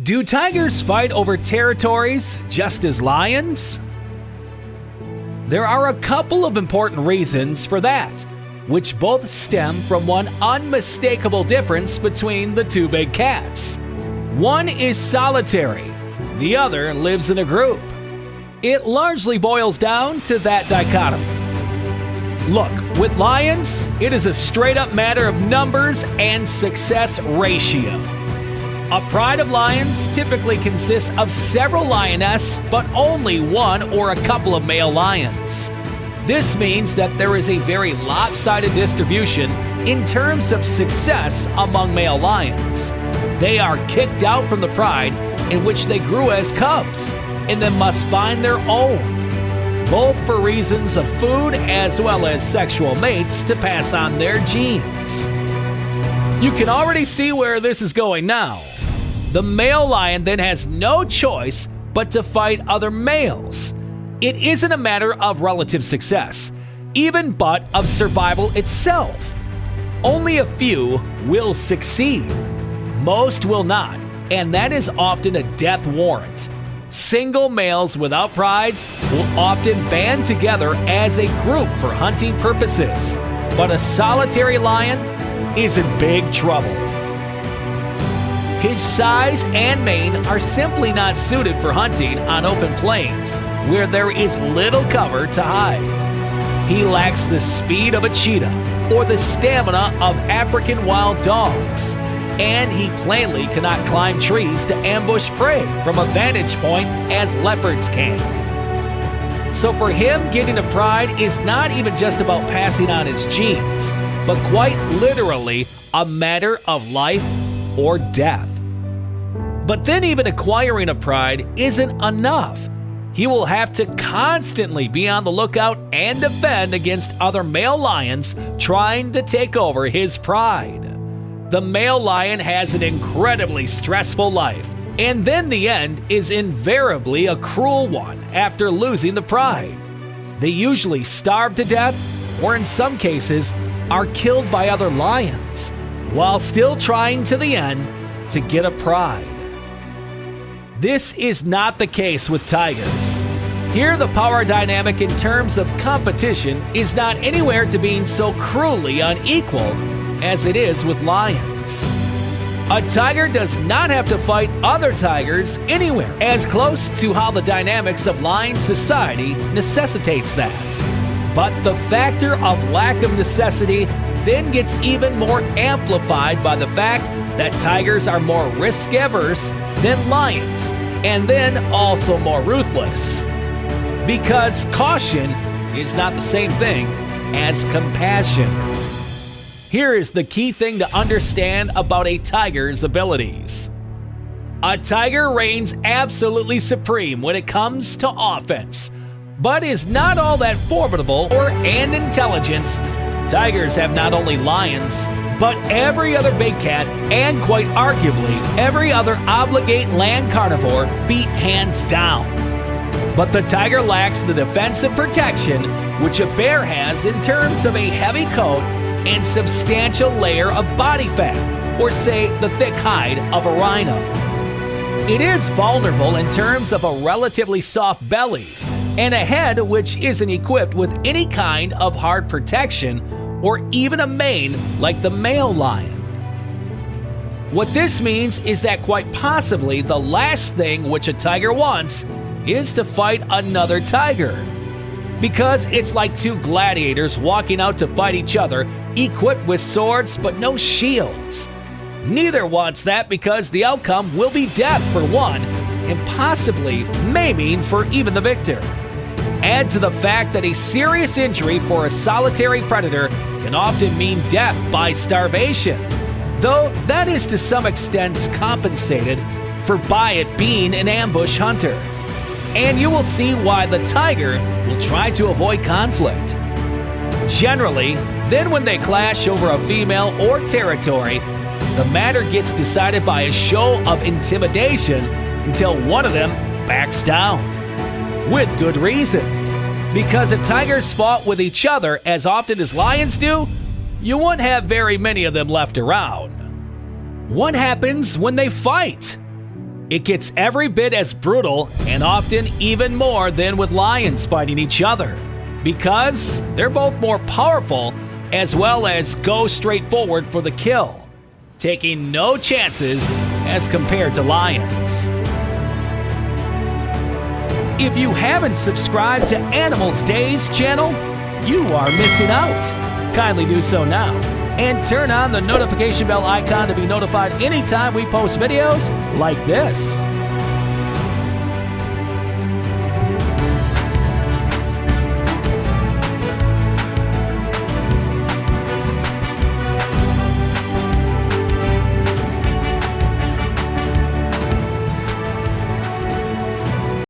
Do tigers fight over territories just as lions? There are a couple of important reasons for that, which both stem from one unmistakable difference between the two big cats. One is solitary, the other lives in a group. It largely boils down to that dichotomy. Look, with lions, it is a straight-up matter of numbers and success ratio. A pride of lions typically consists of several lionesses, but only one or a couple of male lions. This means that there is a very lopsided distribution in terms of success among male lions. They are kicked out from the pride in which they grew as cubs, and then must find their own, both for reasons of food as well as sexual mates to pass on their genes. You can already see where this is going now. The male lion then has no choice but to fight other males. It isn't a matter of relative success, even but of survival itself. Only a few will succeed. Most will not, and that is often a death warrant. Single males without prides will often band together as a group for hunting purposes, but a solitary lion is in big trouble. His size and mane are simply not suited for hunting on open plains where there is little cover to hide. He lacks the speed of a cheetah or the stamina of African wild dogs, and he plainly cannot climb trees to ambush prey from a vantage point as leopards can. So for him, getting a pride is not even just about passing on his genes, but quite literally a matter of life or death. But then even acquiring a pride isn't enough. He will have to constantly be on the lookout and defend against other male lions trying to take over his pride. The male lion has an incredibly stressful life, and then the end is invariably a cruel one after losing the pride. They usually starve to death, or in some cases, are killed by other lions, while still trying to the end to get a pride. This is not the case with tigers. Here, the power dynamic in terms of competition is not anywhere to being so cruelly unequal as it is with lions. A tiger does not have to fight other tigers anywhere, as close to how the dynamics of lion society necessitates that. But the factor of lack of necessity then gets even more amplified by the fact that tigers are more risk-averse than lions, and then also more ruthless. Because caution is not the same thing as compassion. Here is the key thing to understand about a tiger's abilities. A tiger reigns absolutely supreme when it comes to offense, but is not all that formidable and intelligence. Tigers have not only lions, but every other big cat, and quite arguably every other obligate land carnivore beat hands down. But the tiger lacks the defensive protection which a bear has in terms of a heavy coat and substantial layer of body fat, or say the thick hide of a rhino. It is vulnerable in terms of a relatively soft belly and a head which isn't equipped with any kind of hard protection or even a mane like the male lion. What this means is that quite possibly the last thing which a tiger wants is to fight another tiger. Because it's like two gladiators walking out to fight each other, equipped with swords but no shields. Neither wants that because the outcome will be death for one, and possibly maiming for even the victor. Add to the fact that a serious injury for a solitary predator can often mean death by starvation, though that is to some extent compensated for by it being an ambush hunter. And you will see why the tiger will try to avoid conflict. Generally, then when they clash over a female or territory, the matter gets decided by a show of intimidation until one of them backs down. With good reason. Because if tigers fought with each other as often as lions do, you wouldn't have very many of them left around. What happens when they fight? It gets every bit as brutal and often even more than with lions fighting each other, because they're both more powerful as well as go straight forward for the kill, taking no chances as compared to lions. If you haven't subscribed to Animals Days channel, you are missing out. Kindly do so now and turn on the notification bell icon to be notified anytime we post videos like this.